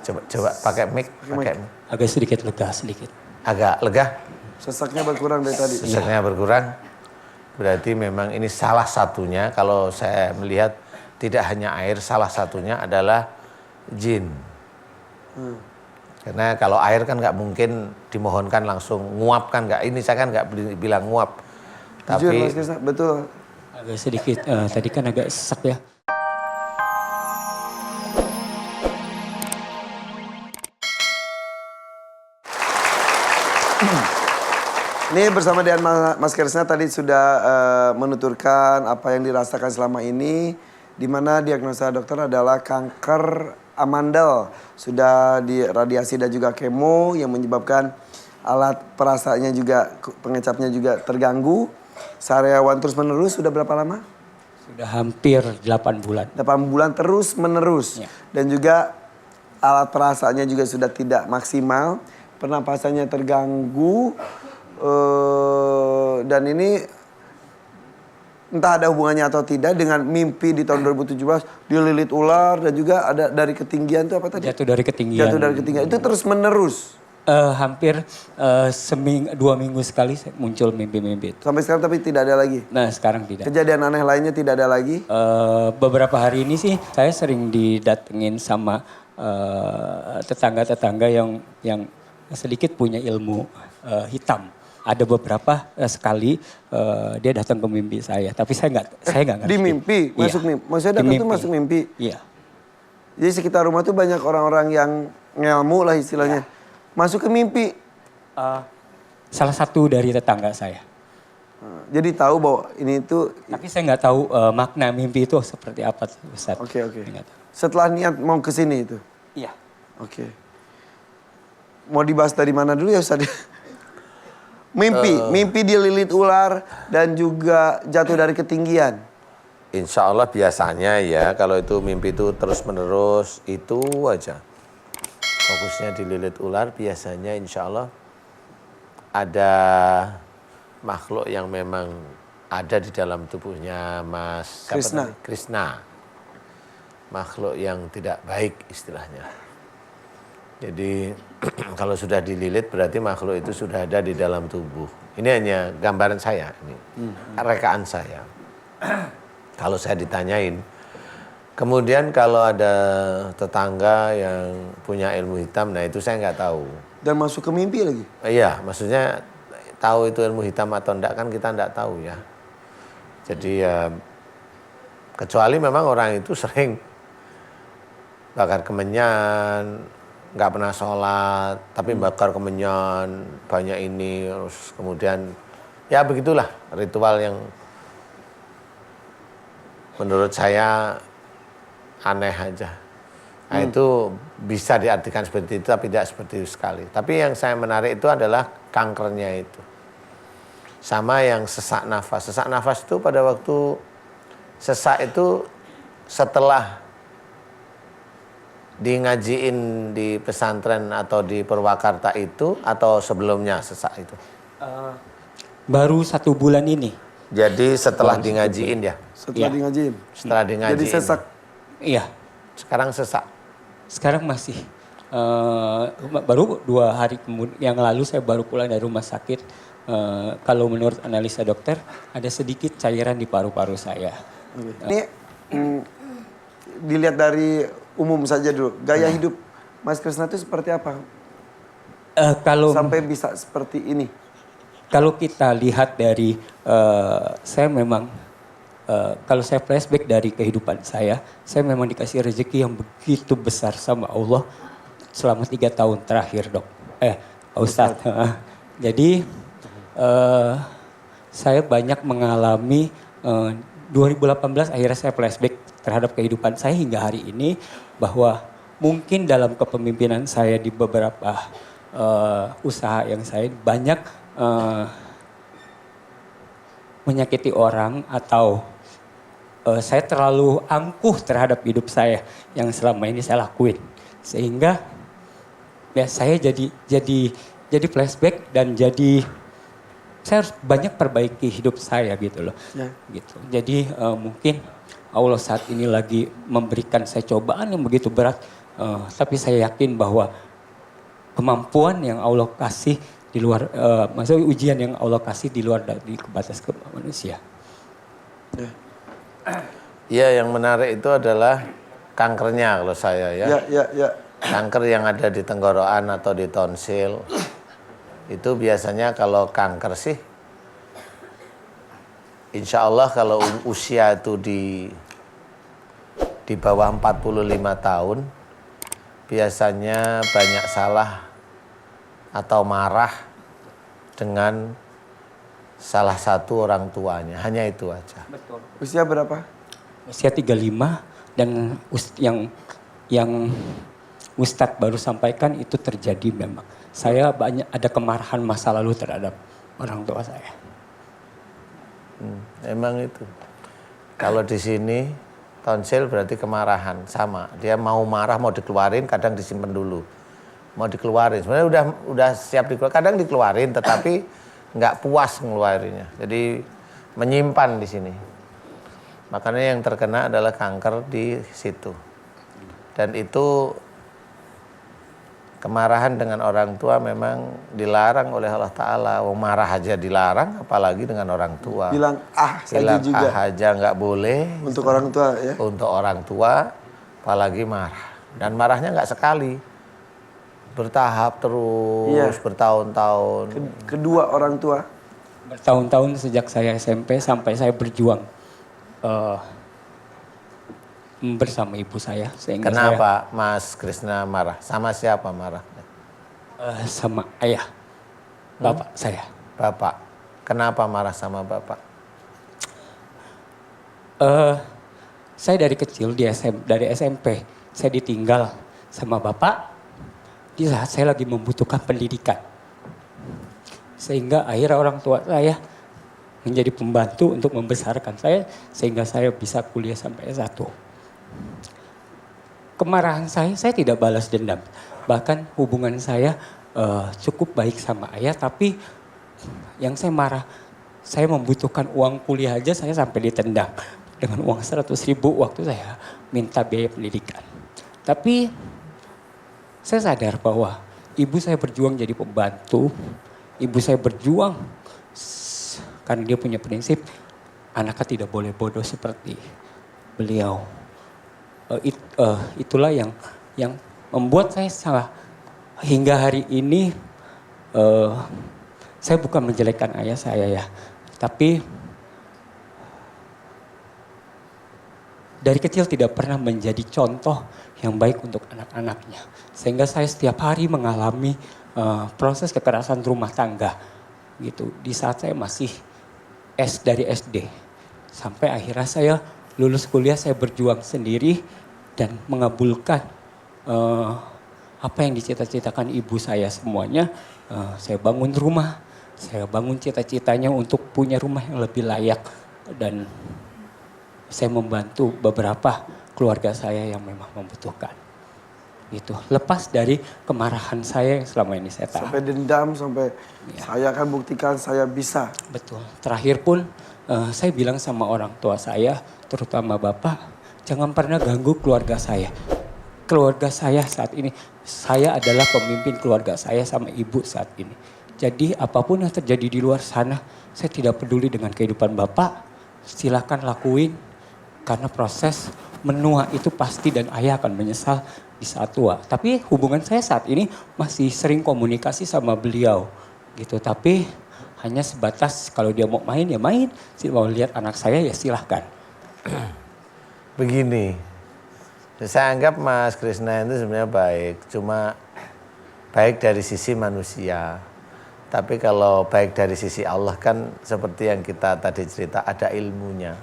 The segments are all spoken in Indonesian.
Coba pakai mic. Agak sedikit lega sedikit. Agak lega. Sesaknya berkurang dari tadi. Sesaknya berkurang. Berarti memang ini salah satunya kalau saya melihat tidak hanya air, salah satunya adalah jin. Karena kalau air kan nggak mungkin dimohonkan langsung nguap kan nggak. Ini saya kan nggak bilang nguap. Jujur Tapi Mas Krisna, betul. Agak sedikit, tadi kan agak sesak ya. Ini bersama dengan Mas Krisna tadi sudah menuturkan apa yang dirasakan selama ini. Di mana diagnosa dokter adalah kanker amandel. Sudah di radiasi dan juga kemo yang menyebabkan alat perasaannya juga, pengecapnya juga terganggu. Sariawan terus menerus sudah berapa lama? Sudah hampir 8 bulan. 8 bulan terus menerus. Ya. Dan juga alat perasaannya juga sudah tidak maksimal. Pernapasannya terganggu. Dan ini entah ada hubungannya atau tidak dengan mimpi di tahun 2017 dililit ular dan juga ada dari ketinggian itu apa tadi? Jatuh dari ketinggian. Jatuh dari ketinggian itu terus menerus. Hampir 2 minggu sekali muncul mimpi-mimpi itu. Sampai sekarang tapi tidak ada lagi. Nah sekarang tidak. Kejadian aneh lainnya tidak ada lagi. Beberapa hari ini sih saya sering didatengin sama tetangga-tetangga yang sedikit punya ilmu hitam. Ada beberapa sekali dia datang ke mimpi saya, tapi saya nggak ngerti. Di mimpi, masuk mimpi. Maksudnya datang itu masuk mimpi. Iya. Jadi sekitar rumah tuh banyak orang-orang yang ngelmu lah istilahnya. Masuk ke mimpi. Salah satu dari tetangga saya. Jadi tahu bahwa ini itu. Tapi saya nggak tahu makna mimpi itu seperti apa, Ustaz. Oke. Nggak tahu. Setelah niat mau ke sini itu. Iya. Oke. Mau dibahas dari mana dulu ya Ustaz? Mimpi dililit ular dan juga jatuh dari ketinggian. insya Allah biasanya ya kalau itu mimpi itu terus menerus itu aja. Fokusnya dililit ular biasanya insya Allah ada makhluk yang memang ada di dalam tubuhnya Mas Krisna. Makhluk yang tidak baik istilahnya. Jadi kalau sudah dililit berarti makhluk itu sudah ada di dalam tubuh. Ini hanya gambaran saya, ini rekaan saya. Kalau saya ditanyain, kemudian kalau ada tetangga yang punya ilmu hitam, nah itu saya nggak tahu. Dan masuk ke mimpi lagi? Iya, maksudnya tahu itu ilmu hitam atau enggak kan kita enggak tahu ya. Jadi ya kecuali memang orang itu sering bakar kemenyan, nggak pernah sholat, tapi bakar kemenyan, banyak ini, terus kemudian ya begitulah ritual yang menurut saya aneh aja. Nah itu bisa diartikan seperti itu, tapi tidak seperti itu sekali. Tapi yang saya menarik itu adalah kankernya itu. Sama yang sesak nafas. Sesak nafas itu pada waktu sesak itu setelah di ngajiin di pesantren atau di Purwakarta itu atau sebelumnya sesak itu? Baru 1 bulan ini. Jadi setelah di ngajiin ya? Setelah di ngajiin? Setelah di ngajiin. Jadi sesak? Iya. Sekarang sesak? Sekarang masih. Baru 2 hari yang lalu saya baru pulang dari rumah sakit. Kalau menurut analisa dokter ada sedikit cairan di paru-paru saya. Ini dilihat dari umum saja dulu. Gaya hidup Mas Krisna itu seperti apa? Sampai bisa seperti ini? Kalau kita lihat dari, saya memang, kalau saya flashback dari kehidupan saya memang dikasih rezeki yang begitu besar sama Allah selama 3 tahun terakhir dok. Ustadz. Jadi saya banyak mengalami, 2018 akhirnya saya flashback terhadap kehidupan saya hingga hari ini bahwa mungkin dalam kepemimpinan saya di beberapa usaha yang saya banyak menyakiti orang atau saya terlalu angkuh terhadap hidup saya yang selama ini saya lakuin sehingga ya saya jadi flashback dan jadi saya harus banyak perbaiki hidup saya gitu loh. Ya. Gitu. Jadi mungkin Allah saat ini lagi memberikan saya cobaan yang begitu berat Tapi saya yakin bahwa kemampuan yang Allah kasih di luar, maksudnya ujian yang Allah kasih di luar dari batas manusia. Ya, yang menarik itu adalah kankernya kalau saya ya. Ya. Kanker yang ada di tenggorokan atau di tonsil. Itu biasanya kalau kanker sih, insya Allah kalau usia itu di bawah 45 tahun, biasanya banyak salah atau marah dengan salah satu orang tuanya. Hanya itu aja. Betul. Usia berapa? Usia 35 dan yang Ustadz baru sampaikan itu terjadi memang. Saya banyak ada kemarahan masa lalu terhadap orang tua saya. Emang itu. Kalau di sini tonsil berarti kemarahan, sama. Dia mau marah, mau dikeluarin, kadang disimpan dulu. Mau dikeluarin, sebenarnya udah siap dikeluarin, kadang dikeluarin, tetapi nggak puas ngeluarinnya. Jadi menyimpan di sini. Makanya yang terkena adalah kanker di situ. Dan itu kemarahan dengan orang tua memang dilarang oleh Allah Ta'ala. Wong marah aja dilarang, apalagi dengan orang tua. Bilang saja juga. Aja nggak boleh. Untuk orang tua ya? Untuk orang tua, apalagi marah. Dan marahnya nggak sekali. Bertahap terus, bertahun-tahun. Kedua orang tua? Bertahun-tahun sejak saya SMP sampai saya berjuang bersama ibu saya. Sehingga Kenapa Mas Krisna marah? Sama siapa marah? Sama ayah, bapak saya. Bapak. Kenapa marah sama bapak? Saya dari kecil dari SMP saya ditinggal sama bapak di saat saya lagi membutuhkan pendidikan. Sehingga akhirnya orang tua saya menjadi pembantu untuk membesarkan saya sehingga saya bisa kuliah sampai S1. Kemarahan saya tidak balas dendam. Bahkan hubungan saya cukup baik sama ayah, tapi yang saya marah, saya membutuhkan uang kuliah aja saya sampai ditendang dengan uang 100.000 waktu saya minta biaya pendidikan. Tapi saya sadar bahwa ibu saya berjuang jadi pembantu, ibu saya berjuang karena dia punya prinsip anaknya tidak boleh bodoh seperti beliau. Itulah yang membuat saya salah. Hingga hari ini saya bukan menjelekkan ayah saya ya, tapi dari kecil tidak pernah menjadi contoh yang baik untuk anak-anaknya. Sehingga saya setiap hari mengalami proses kekerasan rumah tangga gitu. Di saat saya masih dari SD sampai akhirnya saya lulus kuliah, saya berjuang sendiri dan mengabulkan apa yang dicita-citakan ibu saya semuanya. Saya bangun rumah, saya bangun cita-citanya untuk punya rumah yang lebih layak dan saya membantu beberapa keluarga saya yang memang membutuhkan. Gitu. Lepas dari kemarahan saya yang selama ini saya tahan. Sampai dendam, sampai saya akan buktikan saya bisa. Betul. Terakhir pun saya bilang sama orang tua saya, terutama bapak, jangan pernah ganggu keluarga saya. Keluarga saya saat ini, saya adalah pemimpin keluarga saya sama ibu saat ini. Jadi apapun yang terjadi di luar sana, saya tidak peduli dengan kehidupan bapak. Silakan lakuin, karena proses menua itu pasti dan ayah akan menyesal di saat tua. Tapi hubungan saya saat ini masih sering komunikasi sama beliau gitu. Tapi hanya sebatas kalau dia mau main ya main, mau lihat anak saya ya silahkan. Begini, saya anggap Mas Krisna itu sebenarnya baik, cuma baik dari sisi manusia. Tapi kalau baik dari sisi Allah kan seperti yang kita tadi cerita, ada ilmunya.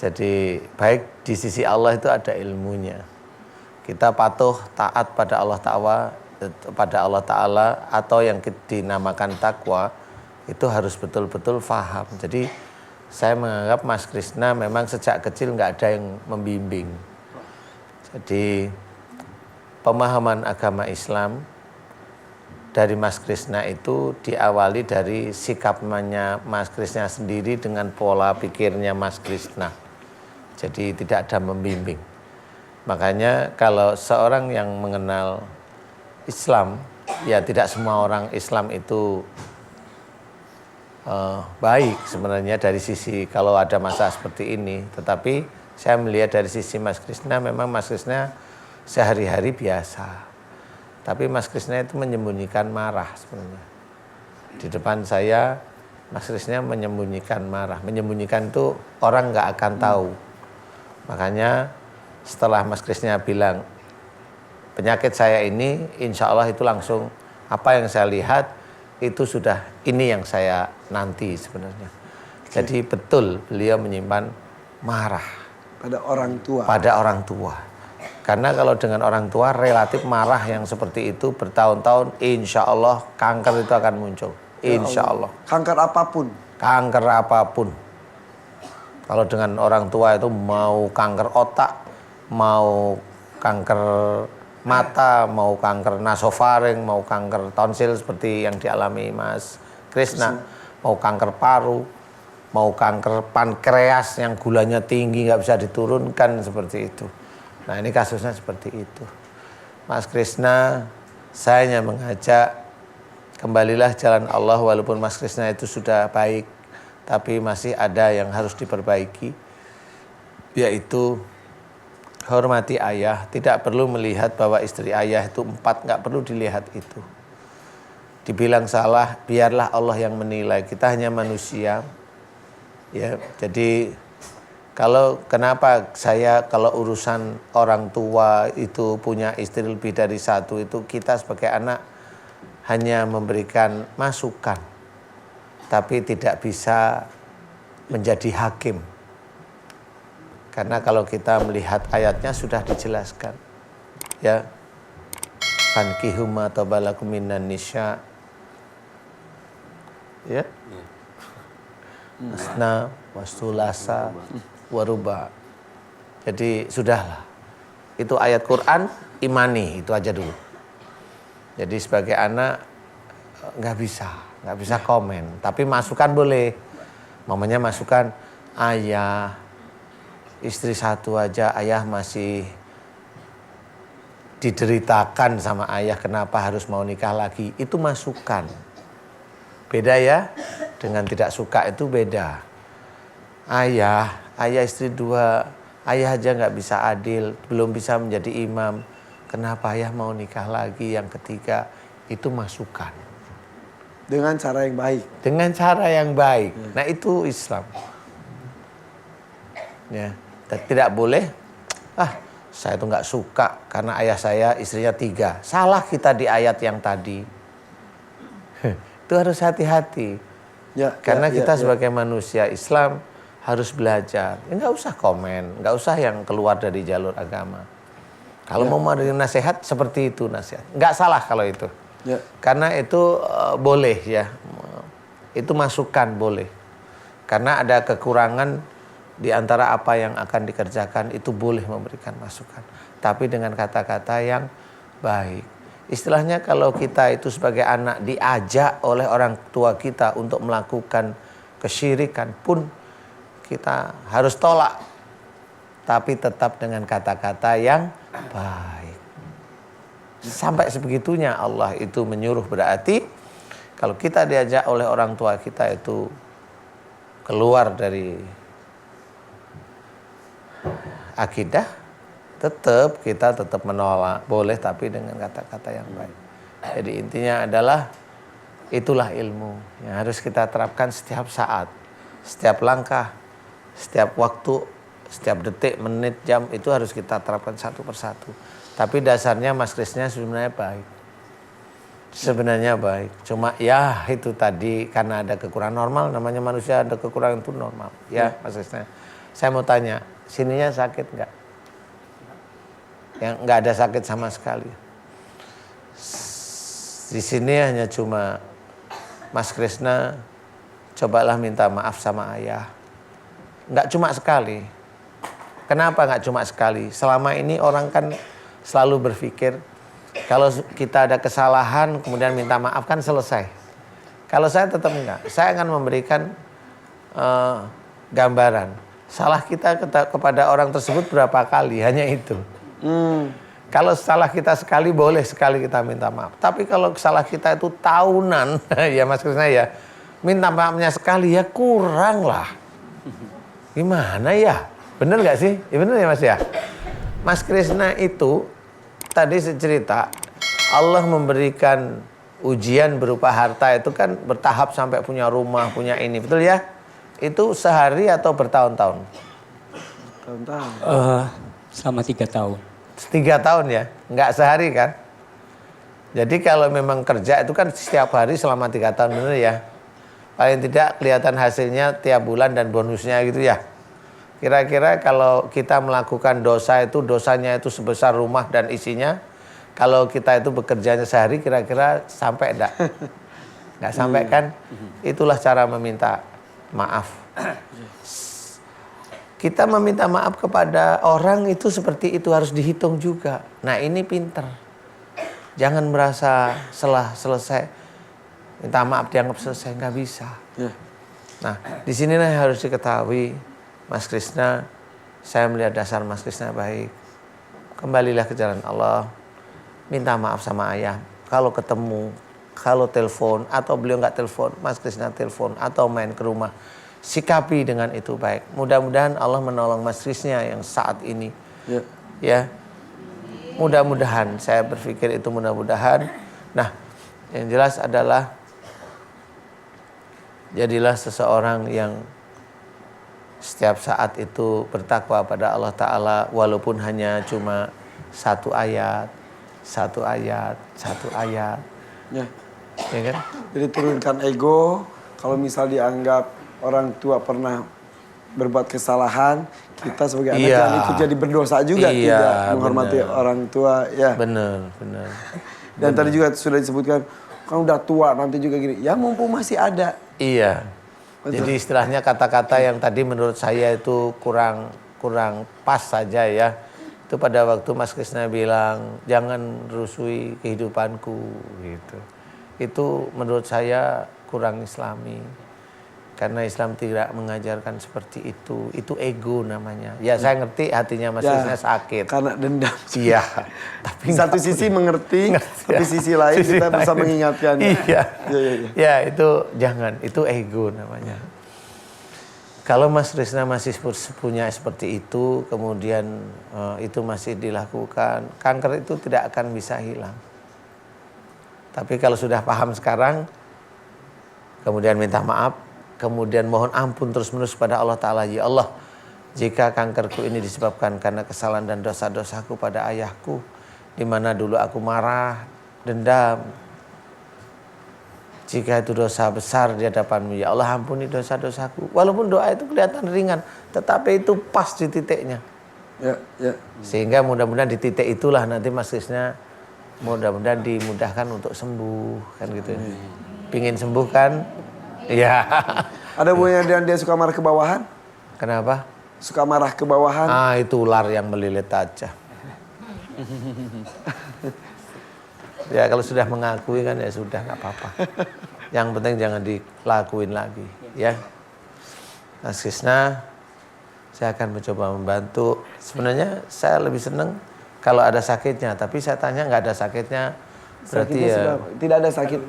Jadi baik di sisi Allah itu ada ilmunya. Kita patuh taat pada Allah Ta'ala atau yang dinamakan takwa itu harus betul-betul faham. Jadi saya menganggap Mas Krisna memang sejak kecil nggak ada yang membimbing. Jadi pemahaman agama Islam dari Mas Krisna itu diawali dari sikapnya Mas Krisna sendiri dengan pola pikirnya Mas Krisna. Jadi tidak ada membimbing. Makanya kalau seorang yang mengenal Islam, ya tidak semua orang Islam itu baik sebenarnya dari sisi kalau ada masalah seperti ini. Tetapi saya melihat dari sisi Mas Krisna, memang Mas Krisna sehari-hari biasa. Tapi Mas Krisna itu menyembunyikan marah sebenarnya. Di depan saya, Mas Krisna menyembunyikan marah. Menyembunyikan itu orang nggak akan tahu. Makanya setelah Mas Krisna bilang, penyakit saya ini insya Allah itu langsung apa yang saya lihat itu sudah ini yang saya nanti sebenarnya. Jadi betul beliau menyimpan marah pada orang tua. Pada orang tua. Karena kalau dengan orang tua relatif marah yang seperti itu bertahun-tahun, insya Allah kanker itu akan muncul. Insya Allah. Kanker apapun. Kanker apapun. Kalau dengan orang tua itu mau kanker otak, mau kanker mata, mau kanker nasofaring, mau kanker tonsil seperti yang dialami Mas Krisna, mau kanker paru, mau kanker pankreas yang gulanya tinggi nggak bisa diturunkan seperti itu. Nah ini kasusnya seperti itu. Mas Krisna, saya hanya mengajak kembalilah jalan Allah walaupun Mas Krisna itu sudah baik, tapi masih ada yang harus diperbaiki, yaitu hormati ayah. Tidak perlu melihat bahwa istri ayah itu 4, nggak perlu dilihat itu. Dibilang salah, biarlah Allah yang menilai. Kita hanya manusia. Ya, jadi kenapa saya kalau urusan orang tua itu punya istri lebih dari 1 itu kita sebagai anak hanya memberikan masukan, tapi tidak bisa menjadi hakim. Karena kalau kita melihat ayatnya sudah dijelaskan. Ya. Fankihu ma tabalakum minan nisa. Ya. Masna wasulasa waruba. Jadi sudahlah. Itu ayat Quran, imani itu aja dulu. Jadi sebagai anak nggak bisa komen, tapi masukan boleh. Mamanya masukan, ayah istri 1 aja ayah masih dideritakan sama ayah, kenapa harus mau nikah lagi, itu masukan. Beda ya, dengan tidak suka itu beda. Ayah istri 2, ayah aja nggak bisa adil, belum bisa menjadi imam, kenapa ayah mau nikah lagi yang ketiga, itu masukan. Dengan cara yang baik. Dengan cara yang baik. Nah itu Islam. Ya. Tidak boleh, saya itu nggak suka karena ayah saya istrinya 3. Salah kita di ayat yang tadi. Itu harus hati-hati. Karena kita sebagai manusia Islam harus belajar. Nggak usah komen, nggak usah yang keluar dari jalur agama. Kalau mau menerima nasihat seperti itu nasihat. Nggak salah kalau itu. Karena itu boleh ya. Itu masukan boleh. Karena ada kekurangan di antara apa yang akan dikerjakan itu boleh memberikan masukan. Tapi dengan kata-kata yang baik. Istilahnya kalau kita itu sebagai anak diajak oleh orang tua kita untuk melakukan kesyirikan pun kita harus tolak. Tapi tetap dengan kata-kata yang baik. Sampai sebegitunya Allah itu menyuruh, berarti kalau kita diajak oleh orang tua kita itu keluar dari akidah, kita tetap menolak, boleh tapi dengan kata-kata yang baik. Jadi intinya adalah itulah ilmu yang harus kita terapkan setiap saat, setiap langkah, setiap waktu, setiap detik, menit, jam itu harus kita terapkan satu persatu. Tapi dasarnya Mas Krisna sebenarnya baik. Sebenarnya baik. Cuma ya itu tadi karena ada kekurangan normal, namanya manusia ada kekurangan itu normal. Ya Mas Krisna. Saya mau tanya, sininya sakit nggak? Yang nggak ada sakit sama sekali. Di sini hanya cuma Mas Krisna cobalah minta maaf sama ayah. Nggak cuma sekali. Kenapa nggak cuma sekali? Selama ini orang kan selalu berpikir kalau kita ada kesalahan kemudian minta maaf kan selesai. Kalau saya tetap enggak. Saya akan memberikan gambaran. Salah kita kepada orang tersebut berapa kali, hanya itu. Kalau salah kita sekali, boleh sekali kita minta maaf. Tapi kalau salah kita itu tahunan, ya Mas Krisna ya, minta maafnya sekali ya kurang lah. Gimana ya? Bener nggak sih? Ya bener ya Mas ya? Mas Krisna itu, tadi saya cerita, Allah memberikan ujian berupa harta itu kan bertahap sampai punya rumah, punya ini. Betul ya? Itu sehari atau bertahun-tahun? Tahun-tahun. Selama 3 tahun. 3 tahun ya, nggak sehari kan? Jadi kalau memang kerja itu kan setiap hari selama 3 tahun, bener ya? Paling tidak kelihatan hasilnya tiap bulan dan bonusnya gitu ya. Kira-kira kalau kita melakukan dosa itu, dosanya itu sebesar rumah dan isinya, kalau kita itu bekerjanya sehari kira-kira sampai enggak? Nggak sampai kan? Itulah cara meminta maaf. Kita meminta maaf kepada orang itu seperti itu harus dihitung juga. Nah ini pinter. Jangan merasa selesai. Minta maaf dianggap selesai, nggak bisa. Nah disinilah yang harus diketahui. Mas Krisna, saya melihat dasar Mas Krisna baik. Kembalilah ke jalan Allah. Minta maaf sama ayah. Kalau ketemu, kalau telepon, atau beliau nggak telepon, Mas Krisna telepon, atau main ke rumah. Sikapi dengan itu baik. Mudah-mudahan Allah menolong Mas Krisna yang saat ini. Ya. Mudah-mudahan, saya berpikir itu mudah-mudahan. Nah, yang jelas adalah jadilah seseorang yang setiap saat itu bertakwa pada Allah Ta'ala walaupun hanya cuma satu ayat. Ya. Ya kan? Jadi turunkan ego. Kalau misal dianggap orang tua pernah berbuat kesalahan, kita sebagai anak jangan ikut jadi berdosa juga, tidak menghormati orang tua. Ya. Benar. Dan tadi juga sudah disebutkan, kan udah tua nanti juga gini. Ya mumpung masih ada. Iya. Betul. Jadi istilahnya kata-kata yang tadi menurut saya itu kurang pas saja ya. Itu pada waktu Mas Krisna bilang jangan rusui kehidupanku gitu. Itu menurut saya kurang Islami. Karena Islam tidak mengajarkan seperti itu. Itu ego namanya. Ya saya ngerti hatinya Mas Krisna sakit. Karena dendam. Iya. Tapi satu sisi mengerti, tapi sisi lain kita bisa mengingatkan. Iya. Ya itu jangan. Itu ego namanya. Kalau Mas Krisna masih punya seperti itu, kemudian itu masih dilakukan, kanker itu tidak akan bisa hilang. Tapi kalau sudah paham sekarang, kemudian minta maaf, kemudian mohon ampun terus-menerus pada Allah Ta'ala. Ya Allah, jika kankerku ini disebabkan karena kesalahan dan dosa-dosaku pada ayahku, di mana dulu aku marah, dendam. Jika itu dosa besar di hadapan-Mu, ya Allah ampuni dosa-dosaku. Walaupun doa itu kelihatan ringan, tetapi itu pas di titiknya. Ya. Sehingga mudah-mudahan di titik itulah nanti Mas Krisna mudah-mudahan dimudahkan untuk sembuh, kan gitu. Pingin sembuh kan? Iya. Ada buahnya dia suka marah ke bawahan? Kenapa? Suka marah ke bawahan? Itu ular yang melilit aja. Ya kalau sudah mengakui kan ya sudah, nggak apa-apa. Yang penting jangan dilakuin lagi, ya. Mas Krisna, saya akan mencoba membantu. Sebenarnya saya lebih senang kalau ada sakitnya, tapi saya tanya nggak ada sakitnya, berarti ya tidak ada sakit.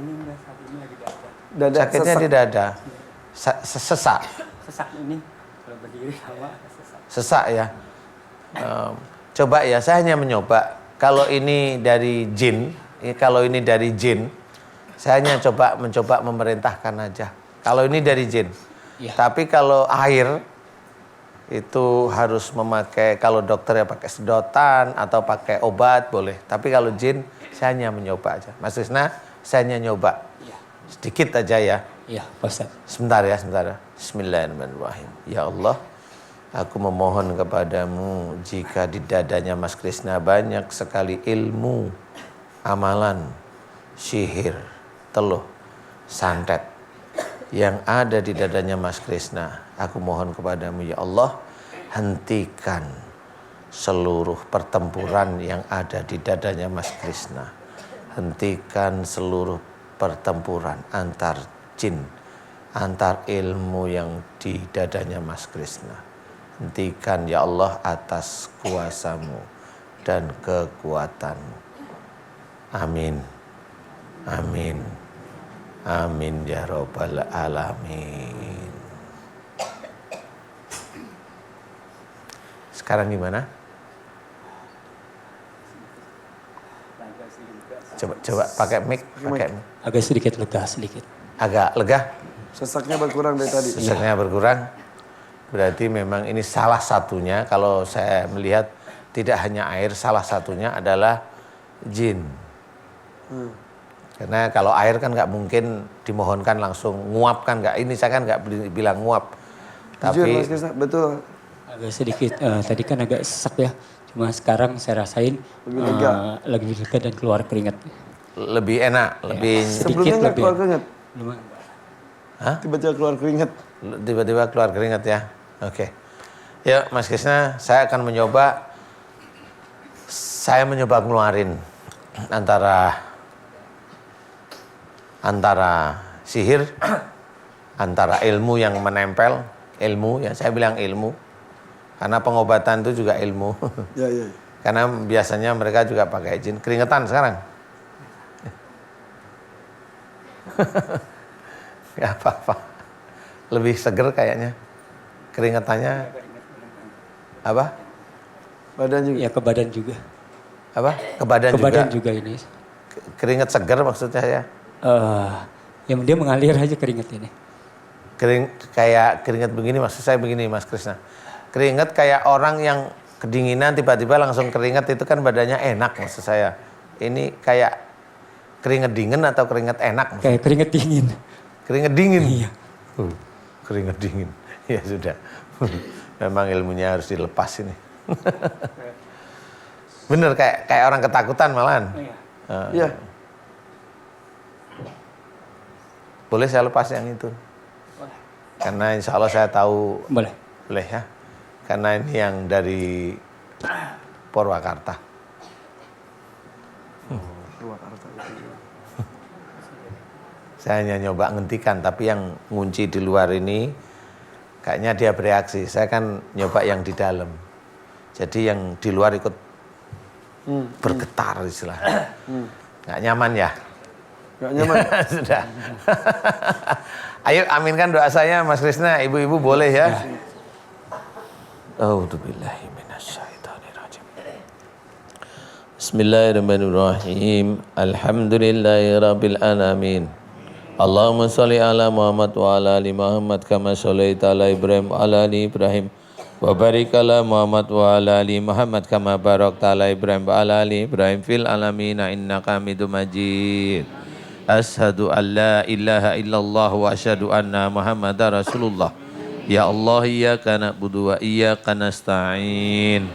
Sakitnya tidak ada. Sesak. Sesak ini kalau berdiri sama Sesak ya. Coba ya, saya hanya mencoba. Kalau ini dari jin, saya hanya mencoba memerintahkan aja. Kalau ini dari jin. Ya. Tapi kalau air itu harus memakai, kalau dokter ya pakai sedotan atau pakai obat boleh. Tapi kalau jin saya hanya mencoba aja. Mas Krisna, saya hanya nyoba. Ya. Sedikit aja ya. Iya, Pak Ustaz. Sebentar. Bismillahirrahmanirrahim. Ya Allah, aku memohon kepadamu jika di dadanya Mas Krisna banyak sekali ilmu, amalan, sihir, teluh, santet yang ada di dadanya Mas Krisna. Aku mohon kepadamu ya Allah, hentikan seluruh pertempuran yang ada di dadanya Mas Krisna. Hentikan seluruh pertempuran antar jin, antar ilmu yang di dadanya Mas Krisna. Hentikan ya Allah atas kuasamu. dan kekuatan-Mu. Amin. Amin. Amin ya rabbal alamin. Sekarang gimana? Coba pakai mic, pakai mic. Agak sedikit lega, sedikit. Agak lega? Sesaknya berkurang dari tadi. Sesaknya berkurang. Berarti memang ini salah satunya, kalau saya melihat tidak hanya air, salah satunya adalah jin. Karena kalau air kan nggak mungkin dimohonkan langsung nguap kan nggak. Ini saya kan nggak bilang nguap. Jujur Tapi Mas Krisna, betul. Agak sedikit, tadi kan agak sesak ya. Cuma sekarang saya rasain Lebih lega. lebih lega dan keluar keringat. lebih enak, lebih Sedikit Sebelumnya nggak lebih. keluar keringat? Belum. Tiba-tiba keluar keringat. tiba-tiba keluar keringat ya. Oke. Ya Mas Krisna, saya akan mencoba ngeluarin antara sihir, antara ilmu yang menempel, ilmu ya saya bilang ilmu, karena pengobatan itu juga ilmu. Ya, ya. Karena biasanya mereka juga pakai jin. Keringetan sekarang? Gak apa-apa. Lebih seger kayaknya. Keringetannya apa? Badan juga. Ya ke badan juga. Apa? Ke badan Ke juga. badan juga ini. Keringet seger maksudnya ya. Yang dia mengalir aja keringat ini. Kayak keringet begini, maksud saya begini Mas Krisna. Keringet kayak orang yang kedinginan tiba-tiba langsung keringet, itu kan badannya enak maksud saya. Ini kayak keringet dingin atau keringet enak? Maksudnya? Kayak keringat dingin. Keringet dingin? Iya. Keringet dingin. Ya sudah. Memang ilmunya harus dilepas ini. Bener kayak orang ketakutan malahan. Iya. Boleh saya lepas yang itu? Karena insya Allah saya tahu. Boleh. Boleh ya. Karena ini yang dari Purwakarta. Saya hanya nyoba ngentikan, tapi yang ngunci di luar ini kayaknya dia bereaksi. Saya kan nyoba yang di dalam. Jadi yang di luar ikut bergetar istilahnya. Nggak nyaman ya? Nggak nyaman. Sudah. Ayo aminkan doa saya Mas Krisna, ibu-ibu boleh ya. A'udzubillahi minasyaitonirrajim. Bismillahirrahmanirrahim. Alhamdulillahirabbil alamin. Allahumma shalli ala Muhammad wa ala ali Muhammad kama shallaita ala Ibrahim wa ala ali Ibrahim wa barik ala Muhammad wa ala ali Muhammad kama barakta ala Ibrahim wa ala ali Ibrahim fil alamin innaka Hamidum Majid. Ashhadu an la ilaha illallah wa asyhadu anna Muhammadar Rasulullah. Ya Allah, iyyaka na'budu wa iyyaka nasta'in.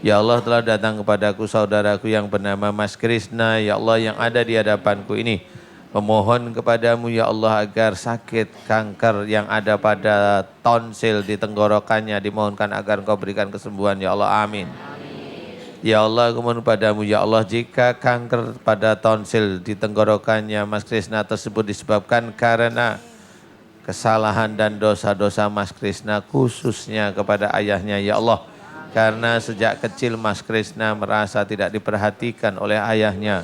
Ya Allah, telah datang kepadaku saudaraku yang bernama Mas Krisna. Ya Allah, yang ada di hadapanku ini, memohon kepadamu ya Allah agar sakit kanker yang ada pada tonsil di tenggorokannya dimohonkan agar Engkau berikan kesembuhan ya Allah, amin. Ya Allah, aku mohon padamu ya Allah, jika kanker pada tonsil di tenggorokannya Mas Krisna tersebut disebabkan karena kesalahan dan dosa-dosa Mas Krisna, khususnya kepada ayahnya ya Allah, karena sejak kecil Mas Krisna merasa tidak diperhatikan oleh ayahnya,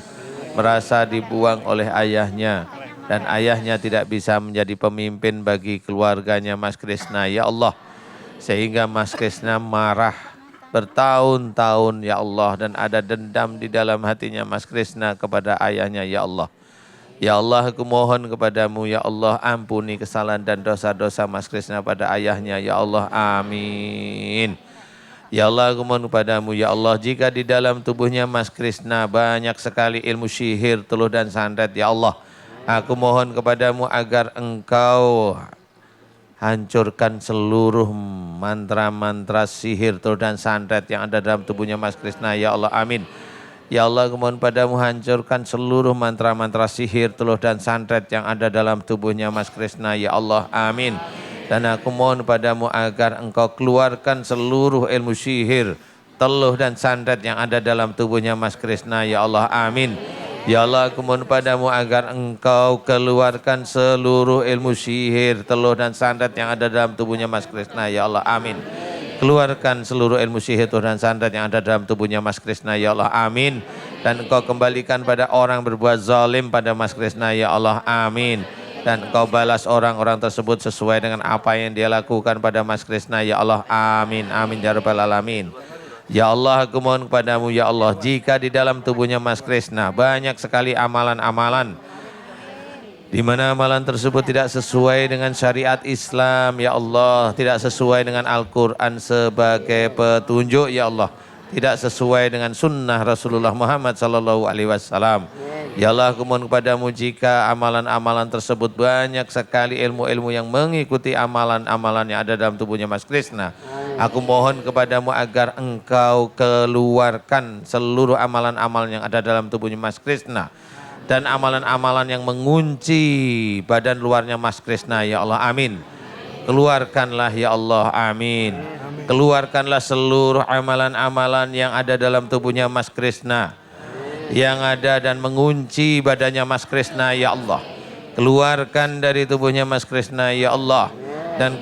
merasa dibuang oleh ayahnya, dan ayahnya tidak bisa menjadi pemimpin bagi keluarganya Mas Krisna ya Allah, sehingga Mas Krisna marah bertahun-tahun ya Allah, dan ada dendam di dalam hatinya Mas Krisna kepada ayahnya ya Allah. Ya Allah, aku mohon kepadamu ya Allah, ampuni kesalahan dan dosa-dosa Mas Krisna pada ayahnya ya Allah, amin. Ya Allah, aku mohon kepadamu ya Allah, jika di dalam tubuhnya Mas Krisna banyak sekali ilmu sihir, teluh dan santet ya Allah, aku mohon kepadamu agar Engkau hancurkan seluruh mantra-mantra sihir, teluh dan santet yang ada dalam tubuhnya Mas Krisna ya Allah, amin. Ya Allah, aku mohon padamu hancurkan seluruh mantra-mantra sihir, teluh dan santet yang ada dalam tubuhnya Mas Krisna ya Allah, amin. Dan aku mohon padamu agar Engkau keluarkan seluruh ilmu sihir, teluh dan santet yang ada dalam tubuhnya Mas Krisna ya Allah, amin. Ya Allah, aku mohon padamu agar Engkau keluarkan seluruh ilmu sihir, teluh dan santet yang ada dalam tubuhnya Mas Krisna ya Allah, amin. Keluarkan seluruh ilmu sihir dan santet yang ada dalam tubuhnya Mas Krisna ya Allah, amin. Dan Engkau kembalikan pada orang berbuat zalim pada Mas Krisna ya Allah, amin. Dan Engkau balas orang-orang tersebut sesuai dengan apa yang dia lakukan pada Mas Krisna ya Allah, amin, amin ya rabbal alamin. Ya Allah, aku mohon kepadamu ya Allah, jika di dalam tubuhnya Mas Krisna banyak sekali amalan-amalan di mana amalan tersebut tidak sesuai dengan syariat Islam ya Allah, tidak sesuai dengan Al-Quran sebagai petunjuk ya Allah, tidak sesuai dengan sunnah Rasulullah Muhammad sallallahu alaihi wasallam. Ya Allah, aku mohon kepadamu jika amalan-amalan tersebut banyak sekali ilmu-ilmu yang mengikuti amalan-amalan yang ada dalam tubuhnya Mas Krisna. Aku mohon kepadamu agar Engkau keluarkan seluruh amalan-amalan yang ada dalam tubuhnya Mas Krisna dan amalan-amalan yang mengunci badan luarnya Mas Krisna ya Allah, amin. Keluarkanlah ya Allah, amin. Keluarkanlah seluruh amalan-amalan yang ada dalam tubuhnya Mas Krisna yang ada dan mengunci badannya Mas Krisna ya Allah. Keluarkan dari tubuhnya Mas Krisna ya Allah, dan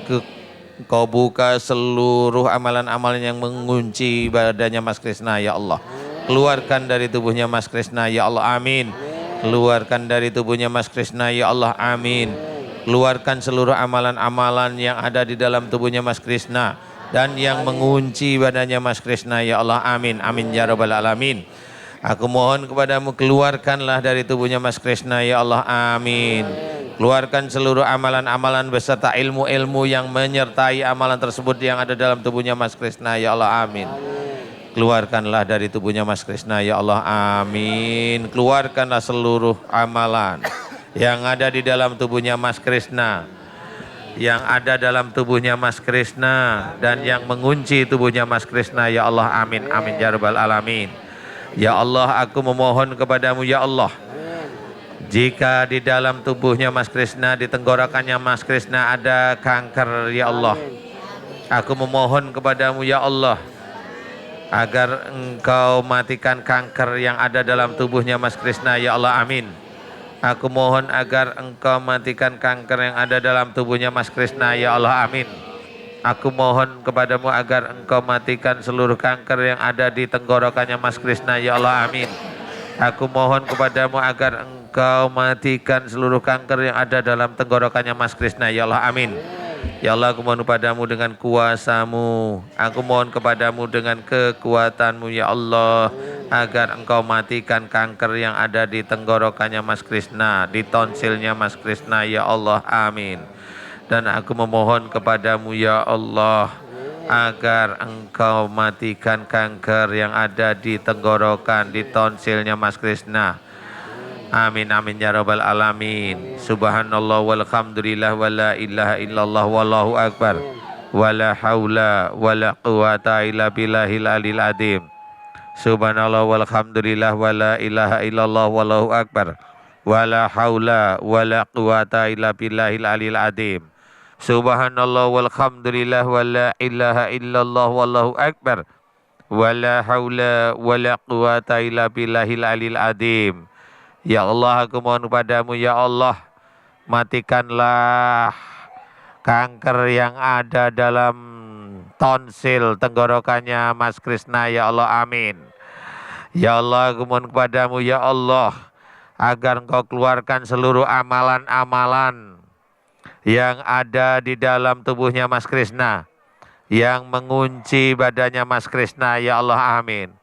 Kau buka seluruh amalan-amalan yang mengunci badannya Mas Krisna ya Allah. Keluarkan dari tubuhnya Mas Krisna ya Allah, amin. Keluarkan dari tubuhnya Mas Krisna ya Allah, amin. Keluarkan seluruh amalan-amalan yang ada di dalam tubuhnya Mas Krisna dan yang mengunci badannya Mas Krisna ya Allah, amin, amin ya rabbal alamin. Aku mohon kepadamu, keluarkanlah dari tubuhnya Mas Krisna ya Allah, amin. Keluarkan seluruh amalan-amalan beserta ilmu-ilmu yang menyertai amalan tersebut yang ada dalam tubuhnya Mas Krisna ya Allah, amin. Keluarkanlah dari tubuhnya Mas Krisna ya Allah, amin. Keluarkanlah seluruh amalan yang ada di dalam tubuhnya Mas Krisna, yang ada dalam tubuhnya Mas Krisna dan yang mengunci tubuhnya Mas Krisna ya Allah, amin, amin ya rabbal alamin. Ya Allah, aku memohon kepadamu ya Allah, jika di dalam tubuhnya Mas Krisna, di tenggorokannya Mas Krisna ada kanker ya Allah, aku memohon kepadamu ya Allah agar Engkau matikan kanker yang ada dalam tubuhnya Mas Krisna ya Allah, amin. Aku mohon agar Engkau matikan kanker yang ada dalam tubuhnya Mas Krisna ya Allah, amin. Aku mohon kepadamu agar Engkau matikan seluruh kanker yang ada di tenggorokannya Mas Krisna ya Allah, amin. Aku mohon kepadamu agar Engkau matikan seluruh kanker yang ada dalam tenggorokannya Mas Krisna ya Allah, amin. Ya Allah, aku mohon kepadamu dengan kuasa-Mu, aku mohon kepadamu dengan kekuatan-Mu ya Allah, agar Engkau matikan kanker yang ada di tenggorokannya Mas Krisna, di tonsilnya Mas Krisna ya Allah, amin. Dan aku memohon kepadamu ya Allah, agar Engkau matikan kanker yang ada di tenggorokan, di tonsilnya Mas Krisna. Amin, amin ya rabbal alamin. Subhanallah walhamdulillah wa la ilaha illallah wallahu akbar. Wa la hawla wa la quwata illa billahil alil adim. Subhanallah walhamdulillah wa la ilaha illallah wallahu akbar. Wa la hawla wa la quwata illa billahil alil adim. Subhanallah walhamdulillah wa la ilaha illallah wallahu akbar. Wa la hawla wa la quwata illa billahil alil adim. Ya Allah, aku mohon kepadamu ya Allah, matikanlah kanker yang ada dalam tonsil tenggorokannya Mas Krisna ya Allah, amin. Ya Allah, aku mohon kepadamu ya Allah, agar Engkau keluarkan seluruh amalan-amalan yang ada di dalam tubuhnya Mas Krisna, yang mengunci badannya Mas Krisna ya Allah, amin.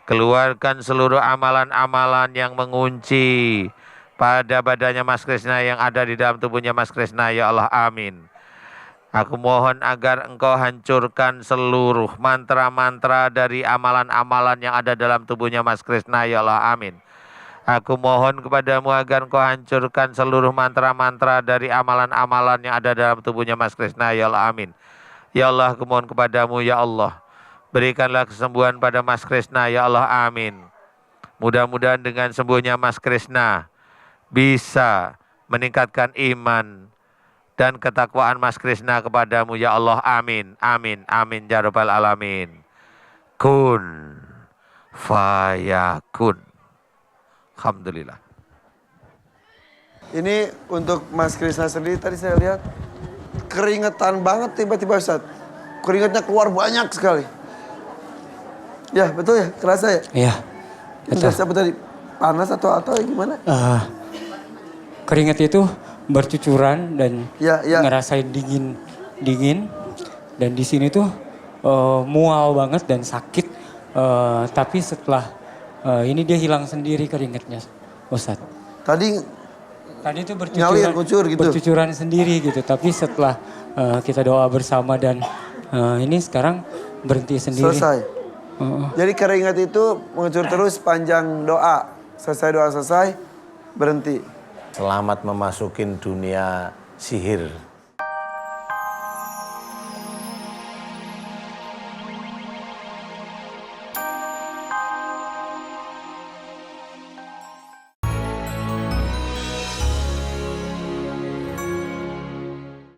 Keluarkan seluruh amalan-amalan yang mengunci pada badannya Mas Krisna yang ada di dalam tubuhnya Mas Krisna ya Allah, amin. Aku mohon agar Engkau hancurkan seluruh mantra-mantra dari amalan-amalan yang ada dalam tubuhnya Mas Krisna ya Allah, amin. Aku mohon kepadamu agar Engkau hancurkan seluruh mantra-mantra dari amalan-amalan yang ada dalam tubuhnya Mas Krisna ya Allah, amin. Ya Allah, aku mohon kepadamu ya Allah, berikanlah kesembuhan pada Mas Krisna ya Allah, amin. Mudah-mudahan dengan sembuhnya Mas Krisna bisa meningkatkan iman dan ketakwaan Mas Krisna kepadamu ya Allah, amin, amin, amin ya rabbal alamin. Kun fayakun. Alhamdulillah. Ini untuk Mas Krisna sendiri, tadi saya lihat keringetan banget tiba-tiba Ustaz. keringatnya keluar banyak sekali. Ya betul ya, kerasa ya? Iya, betul. Kerasa apa tadi? Panas atau gimana? Keringat itu bercucuran dan Ya. ngerasain dingin dan di sini tuh mual banget dan sakit. Tapi setelah ini dia hilang sendiri keringatnya, Ustadz. Tadi Tadi itu Ngalir, kucur gitu. bercucuran sendiri gitu. Tapi setelah kita doa bersama dan ini sekarang berhenti sendiri. selesai. Jadi keringat itu mengucur terus panjang doa. Selesai doa selesai, berhenti. Selamat memasukin dunia sihir.